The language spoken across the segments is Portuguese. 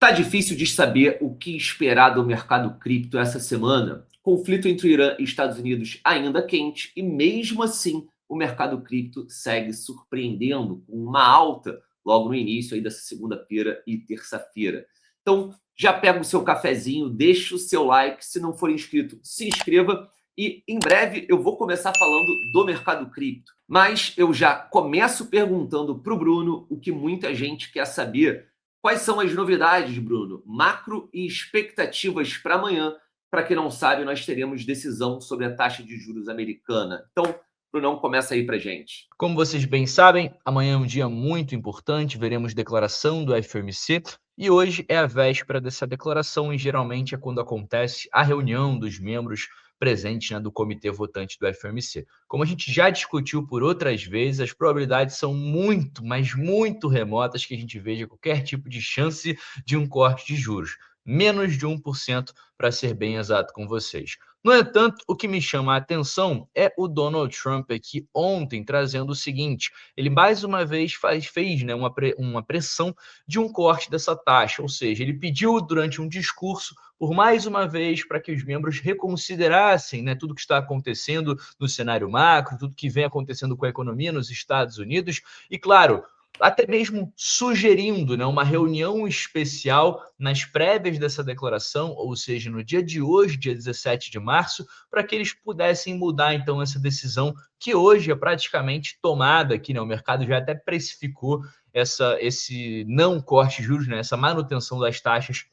Tá difícil de saber o que esperar do mercado cripto essa semana. Conflito entre Irã e Estados Unidos ainda quente e mesmo assim o mercado cripto segue surpreendendo com uma alta logo no início aí dessa segunda-feira e terça-feira. Então já pega o seu cafezinho, deixa o seu like, se não for inscrito, se inscreva e em breve eu vou começar falando do mercado cripto. Mas eu já começo perguntando para o Bruno o que muita gente quer saber. Quais são as novidades, Bruno? Macro e expectativas para amanhã. Para quem não sabe, nós teremos decisão sobre a taxa de juros americana. Então, Brunão, começa aí para gente. Como vocês bem sabem, amanhã é um dia muito importante, veremos declaração do FOMC e hoje é a véspera dessa declaração e geralmente é quando acontece a reunião dos membros presentes, né, do comitê votante do FOMC. Como a gente já discutiu por outras vezes, as probabilidades são muito, mas muito remotas que a gente veja qualquer tipo de chance de um corte de juros. Menos de 1%, para ser bem exato com vocês. No entanto, o que me chama a atenção é o Donald Trump aqui ontem trazendo o seguinte: ele mais uma vez fez, né, uma pressão de um corte dessa taxa, ou seja, ele pediu durante um discurso por mais uma vez para que os membros reconsiderassem, né, tudo que está acontecendo no cenário macro, tudo que vem acontecendo com a economia nos Estados Unidos e, claro, até mesmo sugerindo, né, uma reunião especial nas prévias dessa declaração, ou seja, no dia de hoje, dia 17 de março, para que eles pudessem mudar então essa decisão que hoje é praticamente tomada aqui, né? O mercado já até precificou esse não corte de juros, né, essa manutenção das taxas,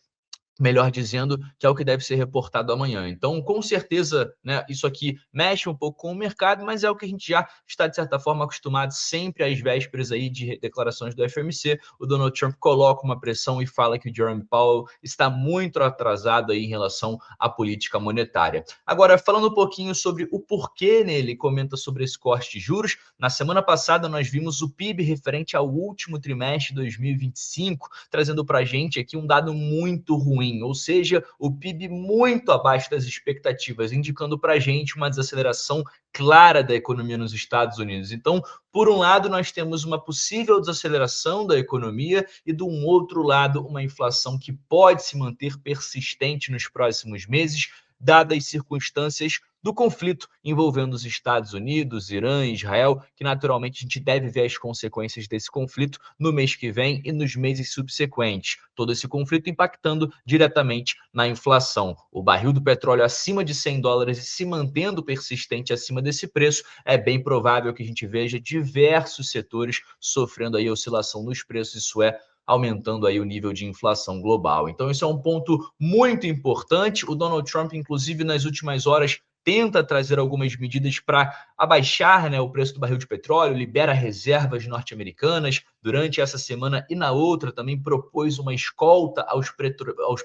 melhor dizendo, que é o que deve ser reportado amanhã. Então, com certeza, né, isso aqui mexe um pouco com o mercado, mas é o que a gente já está, de certa forma, acostumado sempre às vésperas aí de declarações do FOMC. O Donald Trump coloca uma pressão e fala que o Jerome Powell está muito atrasado aí em relação à política monetária. Agora, falando um pouquinho sobre o porquê, né, ele comenta sobre esse corte de juros. Na semana passada, nós vimos o PIB referente ao último trimestre de 2025, trazendo para a gente aqui um dado muito ruim, ou seja, o PIB muito abaixo das expectativas, indicando para a gente uma desaceleração clara da economia nos Estados Unidos. Então, por um lado, nós temos uma possível desaceleração da economia e, do um outro lado, uma inflação que pode se manter persistente nos próximos meses, dadas as circunstâncias do conflito envolvendo os Estados Unidos, Irã e Israel, que naturalmente a gente deve ver as consequências desse conflito no mês que vem e nos meses subsequentes. Todo esse conflito impactando diretamente na inflação. O barril do petróleo acima de $100 e se mantendo persistente acima desse preço, é bem provável que a gente veja diversos setores sofrendo aí oscilação nos preços, isso é, aumentando aí o nível de inflação global. Então, isso é um ponto muito importante. O Donald Trump, inclusive, nas últimas horas, tenta trazer algumas medidas para abaixar, né, o preço do barril de petróleo, libera reservas norte-americanas. Durante essa semana e na outra também propôs uma escolta aos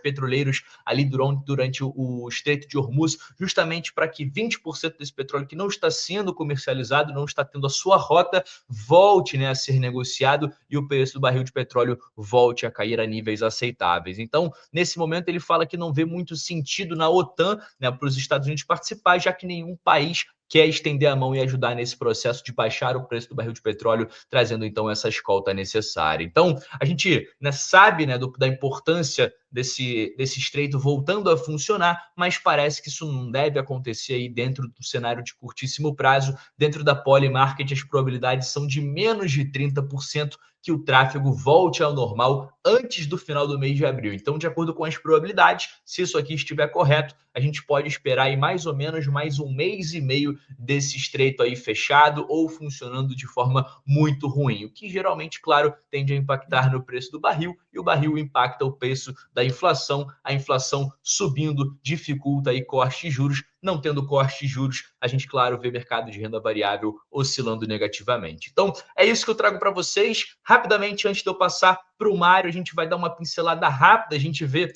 petroleiros ali durante o Estreito de Hormuz, justamente para que 20% desse petróleo que não está sendo comercializado, não está tendo a sua rota, volte, né, a ser negociado e o preço do barril de petróleo volte a cair a níveis aceitáveis. Então, nesse momento, ele fala que não vê muito sentido na OTAN, né, para os Estados Unidos participar, já que nenhum país quer estender a mão e ajudar nesse processo de baixar o preço do barril de petróleo, trazendo então essa escolta necessária. Então, a gente, né, sabe, né, da importância desse estreito voltando a funcionar, mas parece que isso não deve acontecer aí dentro do cenário de curtíssimo prazo. Dentro da Polymarket, as probabilidades são de menos de 30% que o tráfego volte ao normal antes do final do mês de abril. Então, de acordo com as probabilidades, se isso aqui estiver correto, a gente pode esperar aí mais ou menos mais um mês e meio desse estreito aí fechado ou funcionando de forma muito ruim, o que geralmente, claro, tende a impactar no preço do barril e o barril impacta o preço da inflação, a inflação subindo dificulta aí corte de juros, não tendo corte de juros, a gente, claro, vê mercado de renda variável oscilando negativamente. Então, é isso que eu trago para vocês. Rapidamente, antes de eu passar para o Mário, a gente vai dar uma pincelada rápida, a gente vê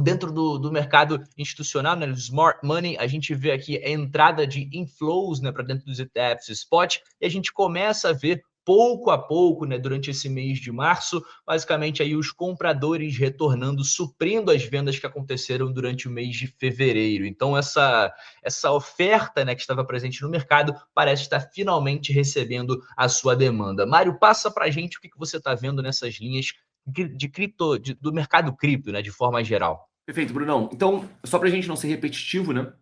dentro do mercado institucional, né, do smart money, a gente vê aqui a entrada de inflows, né, para dentro dos ETFs spot, e a gente começa a ver pouco a pouco, né, durante esse mês de março, basicamente aí os compradores retornando, suprindo as vendas que aconteceram durante o mês de fevereiro. Então essa oferta, né, que estava presente no mercado parece estar finalmente recebendo a sua demanda. Mário, passa para a gente o que você está vendo nessas linhas do mercado cripto, né, de forma geral. Perfeito, Brunão. Então, só para a gente não ser repetitivo, né?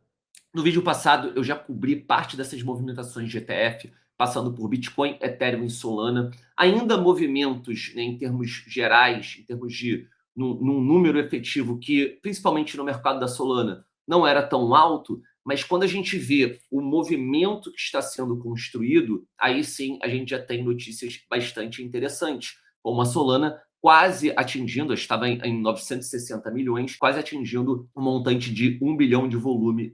No vídeo passado, eu já cobri parte dessas movimentações de ETF, passando por Bitcoin, Ethereum e Solana. Ainda movimentos, né, em termos gerais, em termos de num número efetivo que, principalmente no mercado da Solana, não era tão alto, mas quando a gente vê o movimento que está sendo construído, aí sim a gente já tem notícias bastante interessantes, como a Solana quase atingindo, estava em 960 milhões, quase atingindo um montante de 1 bilhão de volume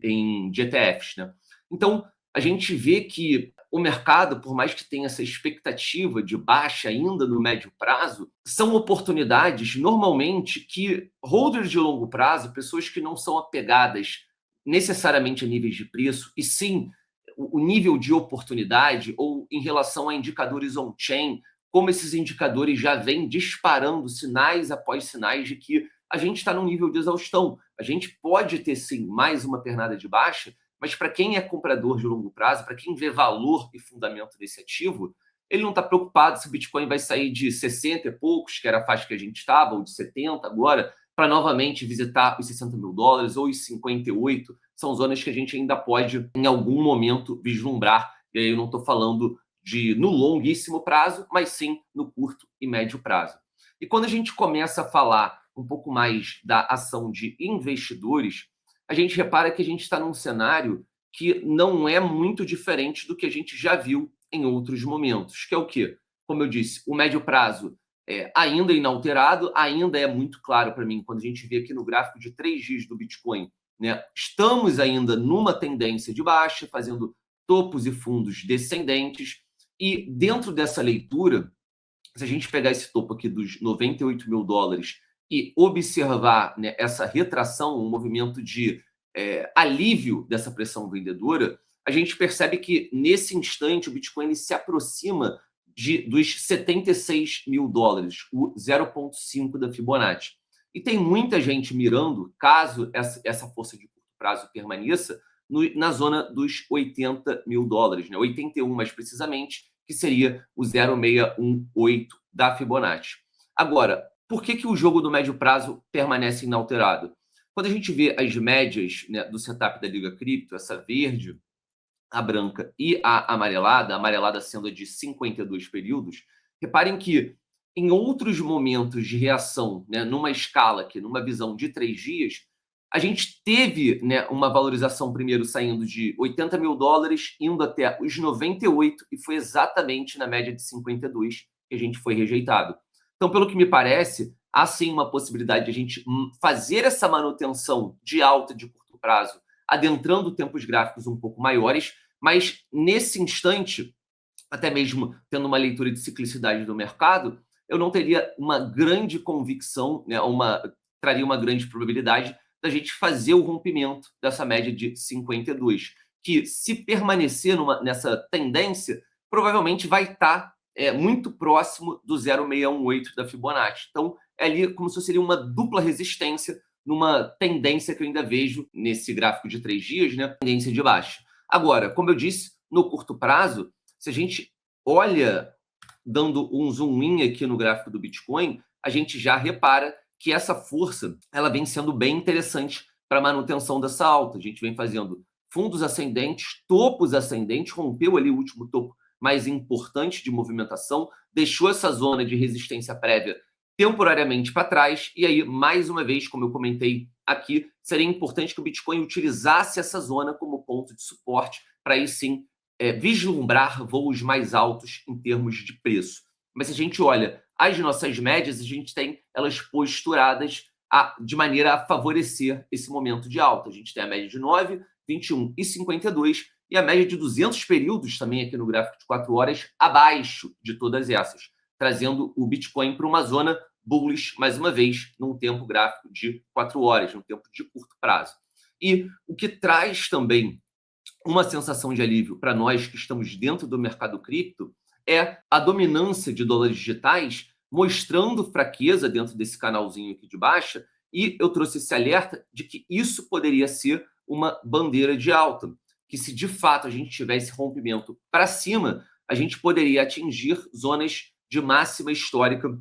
de ETFs, né? Então, a gente vê que o mercado, por mais que tenha essa expectativa de baixa ainda no médio prazo, são oportunidades, normalmente, que holders de longo prazo, pessoas que não são apegadas necessariamente a níveis de preço, e sim o nível de oportunidade, ou em relação a indicadores on-chain, como esses indicadores já vêm disparando sinais após sinais de que a gente está num nível de exaustão. A gente pode ter, sim, mais uma pernada de baixa, mas para quem é comprador de longo prazo, para quem vê valor e fundamento nesse ativo, ele não está preocupado se o Bitcoin vai sair de 60 e poucos, que era a faixa que a gente estava, ou de 70 agora, para novamente visitar os 60 mil dólares ou os 58. São zonas que a gente ainda pode, em algum momento, vislumbrar. E aí eu não estou falando no longuíssimo prazo, mas sim no curto e médio prazo. E quando a gente começa a falar um pouco mais da ação de investidores, a gente repara que a gente está num cenário que não é muito diferente do que a gente já viu em outros momentos, que é o quê? Como eu disse, o médio prazo é ainda inalterado, ainda é muito claro para mim, quando a gente vê aqui no gráfico de 3 dias do Bitcoin, né? Estamos ainda numa tendência de baixa, fazendo topos e fundos descendentes, e dentro dessa leitura, se a gente pegar esse topo aqui dos 98 mil dólares e observar, né, essa retração, um movimento de alívio dessa pressão vendedora, a gente percebe que nesse instante o Bitcoin ele se aproxima dos 76 mil dólares, o 0,5 da Fibonacci. E tem muita gente mirando, caso essa força de curto prazo permaneça, na zona dos 80 mil dólares, né? 81 mais precisamente, que seria o 0,618 da Fibonacci. Agora, por que o jogo do médio prazo permanece inalterado? Quando a gente vê as médias, né, do setup da Liga Cripto, essa verde, a branca e a amarelada sendo a de 52 períodos, reparem que em outros momentos de reação, né, numa escala aqui, numa visão de 3 dias, a gente teve, né, uma valorização primeiro saindo de 80 mil dólares, indo até os 98, e foi exatamente na média de 52 que a gente foi rejeitado. Então, pelo que me parece, há sim uma possibilidade de a gente fazer essa manutenção de alta de curto prazo, adentrando tempos gráficos um pouco maiores, mas nesse instante, até mesmo tendo uma leitura de ciclicidade do mercado, eu não teria uma grande convicção, né, traria uma grande probabilidade da gente fazer o rompimento dessa média de 52, que se permanecer nessa tendência, provavelmente vai estar muito próximo do 0,618 da Fibonacci. Então, é ali como se fosse uma dupla resistência numa tendência que eu ainda vejo nesse gráfico de 3 dias, né? Tendência de baixa. Agora, como eu disse, no curto prazo, se a gente olha, dando um zoom in aqui no gráfico do Bitcoin, a gente já repara que essa força ela vem sendo bem interessante para a manutenção dessa alta. A gente vem fazendo fundos ascendentes, topos ascendentes, rompeu ali o último topo mais importante de movimentação, deixou essa zona de resistência prévia temporariamente para trás, e aí, mais uma vez, como eu comentei aqui, seria importante que o Bitcoin utilizasse essa zona como ponto de suporte para aí sim vislumbrar voos mais altos em termos de preço. Mas se a gente olha as nossas médias, a gente tem elas posturadas de maneira a favorecer esse momento de alta. A gente tem a média de 9, 21 e 52, e a média de 200 períodos também aqui no gráfico de 4 horas abaixo de todas essas, trazendo o Bitcoin para uma zona bullish, mais uma vez, num tempo gráfico de 4 horas, num tempo de curto prazo. E o que traz também uma sensação de alívio para nós que estamos dentro do mercado cripto é a dominância de dólares digitais mostrando fraqueza dentro desse canalzinho aqui de baixa, e eu trouxe esse alerta de que isso poderia ser uma bandeira de alta, que se de fato a gente tivesse rompimento para cima, a gente poderia atingir zonas de máxima histórica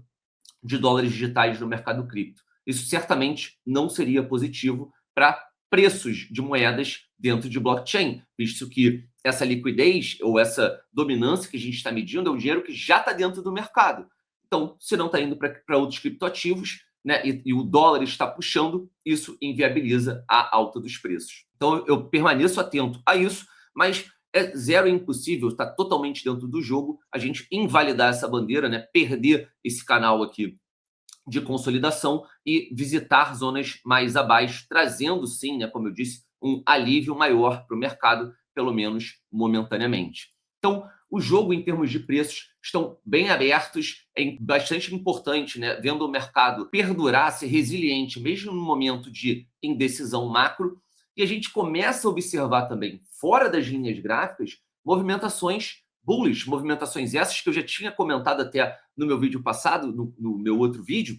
de dólares digitais no mercado cripto. Isso certamente não seria positivo para preços de moedas dentro de blockchain, visto que essa liquidez ou essa dominância que a gente está medindo é o dinheiro que já está dentro do mercado. Então, se não está indo para outros criptoativos, né, e o dólar está puxando, isso inviabiliza a alta dos preços. Então, eu permaneço atento a isso, mas é zero impossível, está totalmente dentro do jogo, a gente invalidar essa bandeira, né, perder esse canal aqui de consolidação e visitar zonas mais abaixo, trazendo sim, né, como eu disse, um alívio maior para o mercado, pelo menos momentaneamente. Então, o jogo em termos de preços estão bem abertos, é bastante importante, né, vendo o mercado perdurar, ser resiliente, mesmo no momento de indecisão macro, e a gente começa a observar também, fora das linhas gráficas, movimentações bullish, movimentações essas que eu já tinha comentado até no meu vídeo passado, no meu outro vídeo,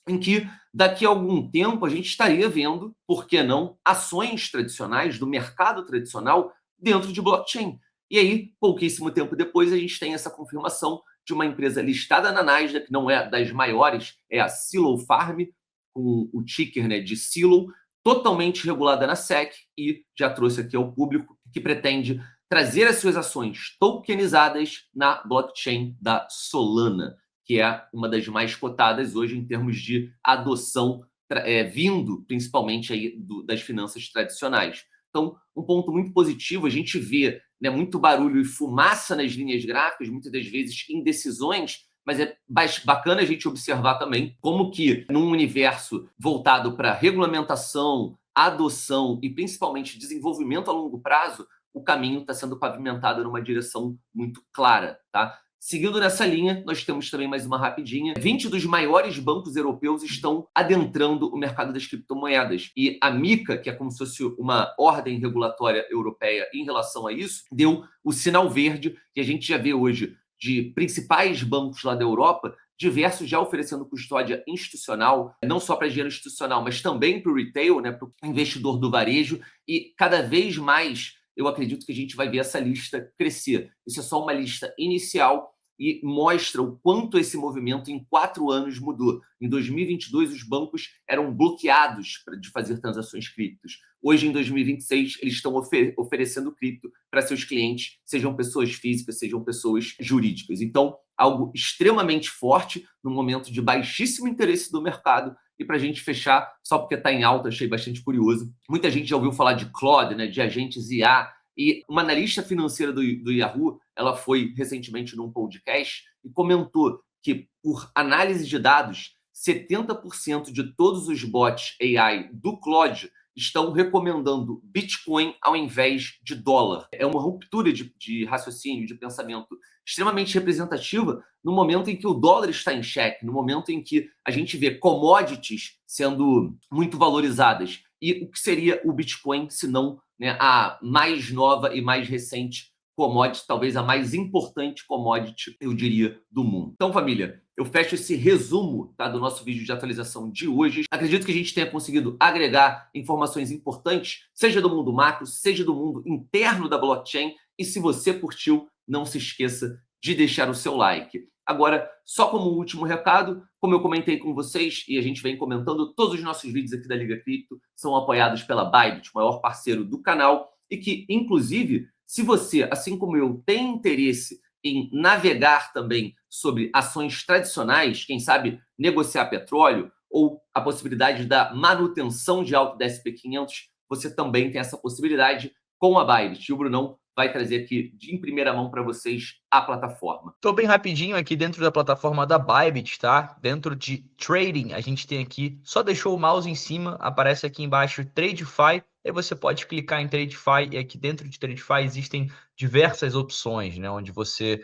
em que daqui a algum tempo a gente estaria vendo, por que não, ações tradicionais do mercado tradicional dentro de blockchain. E aí, pouquíssimo tempo depois, a gente tem essa confirmação de uma empresa listada na Nasdaq, que não é das maiores, é a Silo Farm, com o ticker, né, de Silo, totalmente regulada na SEC, e já trouxe aqui ao público, que pretende trazer as suas ações tokenizadas na blockchain da Solana, que é uma das mais cotadas hoje em termos de adoção, vindo principalmente aí das finanças tradicionais. Então, um ponto muito positivo, a gente vê, né, muito barulho e fumaça nas linhas gráficas, muitas das vezes indecisões, mas é bacana a gente observar também como que, num universo voltado para regulamentação, adoção e principalmente desenvolvimento a longo prazo, o caminho está sendo pavimentado numa direção muito clara, tá? Seguindo nessa linha, nós temos também mais uma rapidinha. 20 dos maiores bancos europeus estão adentrando o mercado das criptomoedas. E a MiCA, que é como se fosse uma ordem regulatória europeia em relação a isso, deu o sinal verde, que a gente já vê hoje de principais bancos lá da Europa, diversos já oferecendo custódia institucional, não só para dinheiro institucional, mas também para o retail, né, para o investidor do varejo, e cada vez mais eu acredito que a gente vai ver essa lista crescer. Isso é só uma lista inicial e mostra o quanto esse movimento em 4 anos mudou. Em 2022, os bancos eram bloqueados de fazer transações criptos. Hoje, em 2026, eles estão oferecendo cripto para seus clientes, sejam pessoas físicas, sejam pessoas jurídicas. Então, algo extremamente forte no momento de baixíssimo interesse do mercado. E para a gente fechar, só porque está em alta, achei bastante curioso. Muita gente já ouviu falar de Claude, né, de agentes IA, e uma analista financeira do Yahoo, ela foi recentemente num podcast e comentou que, por análise de dados, 70% de todos os bots AI do Claude estão recomendando Bitcoin ao invés de dólar. É uma ruptura de raciocínio, de pensamento extremamente representativa no momento em que o dólar está em xeque, no momento em que a gente vê commodities sendo muito valorizadas. E o que seria o Bitcoin, se não, né, a mais nova e mais recente commodity, talvez a mais importante commodity, eu diria, do mundo. Então, família, eu fecho esse resumo, tá, do nosso vídeo de atualização de hoje. Acredito que a gente tenha conseguido agregar informações importantes, seja do mundo macro, seja do mundo interno da blockchain. E se você curtiu, não se esqueça de deixar o seu like. Agora, só como último recado, como eu comentei com vocês e a gente vem comentando, todos os nossos vídeos aqui da Liga Cripto são apoiados pela Bybit, o maior parceiro do canal, e que, inclusive, se você, assim como eu, tem interesse em navegar também sobre ações tradicionais, quem sabe negociar petróleo ou a possibilidade da manutenção de alta da SP500, você também tem essa possibilidade com a Bybit. E o Brunão vai trazer aqui em primeira mão para vocês a plataforma. Estou bem rapidinho aqui dentro da plataforma da Bybit, tá? Dentro de Trading, a gente tem aqui, só deixou o mouse em cima, aparece aqui embaixo TradeFi, aí você pode clicar em TradeFi, e aqui dentro de TradeFi existem diversas opções, né? Onde você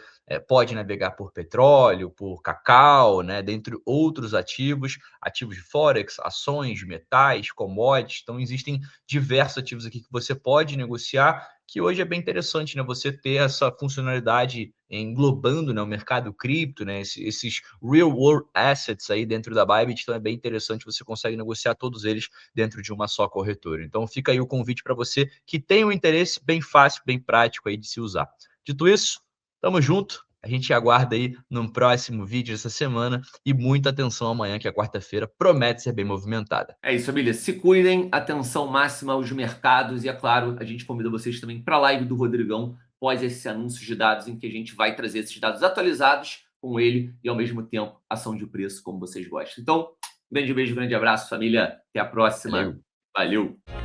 pode navegar por petróleo, por cacau, né? Dentre outros ativos, ativos de Forex, ações, metais, commodities, então existem diversos ativos aqui que você pode negociar, que hoje é bem interessante, né? Você ter essa funcionalidade englobando, né, o mercado cripto, né, esses real world assets aí dentro da Bybit, então é bem interessante, você consegue negociar todos eles dentro de uma só corretora. Então fica aí o convite para você que tem um interesse, bem fácil, bem prático aí de se usar. Dito isso, tamo junto, A gente aguarda aí num próximo vídeo essa semana e muita atenção amanhã, que a quarta-feira promete ser bem movimentada. É isso, família. Se cuidem, atenção máxima aos mercados e, é claro, a gente convida vocês também para a live do Rodrigão após esse anúncio de dados, em que a gente vai trazer esses dados atualizados com ele e, ao mesmo tempo, ação de preço, como vocês gostam. Então, grande beijo, grande abraço, família. Até a próxima. Valeu! Valeu!